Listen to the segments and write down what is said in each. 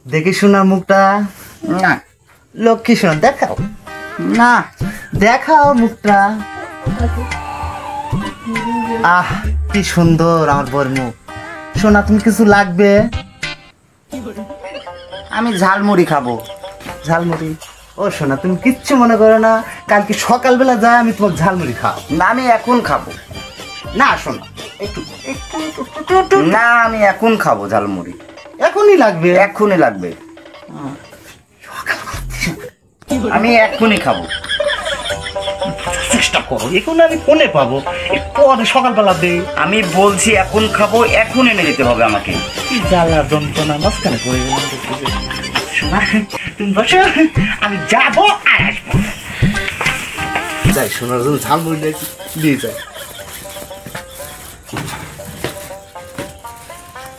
দেখি শোনার মুখটা না লক্ষ্মী শোনা দেখাও না দেখাও মুখটা আহ কি সুন্দর আমার বউর মুখ শোনা তুমি কিছু লাগবে আমি ঝালমুড়ি খাবো ঝালমুড়ি ও শোনা তুমি কিচ্ছু মনে করো না কালকে সকালবেলা যায় আমি তোমাকে ঝালমুড়ি খাও না আমি এখন খাবো না শোনা একটু না আমি এখন খাবো ঝালমুড়ি এখনই লাগবে এক্ষুনি লাগবে আমি এক্ষুনি খাবো চেষ্টা করো এখন আমি ফোনে পাবো পরে সকালবেলা দেই আমি বলছি এখন খাবো এখন এনে দিতে হবে আমাকে কি জ্বালা যন্ত্রণা মাঝখানে পড়ে গেলাম শোনা তুমি বসো আমি যাবো আর আসবো যাই শোনার জন্য ঝালমুড়ি দিয়ে যাই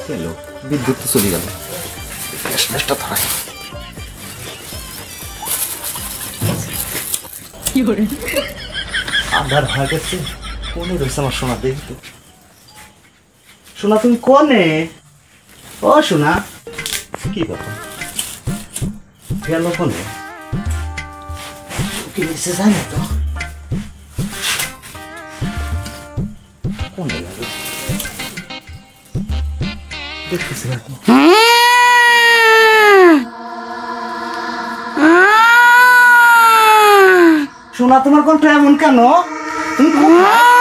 চলো বিদ্যুৎ তো চলে গেল গ্যাসটা ধরাই আধার হয়ে গেছে কোনে রয়েছে আমার সোনা দেখি তো সোনা তুমি কোনে ও সোনা কি ব্যাপার গেল কোনে কি নিচে জানো তো কোনে গেল দেখতেছি না সোনা তোমার কণ্ঠ এমন কেন তুমি কোথায়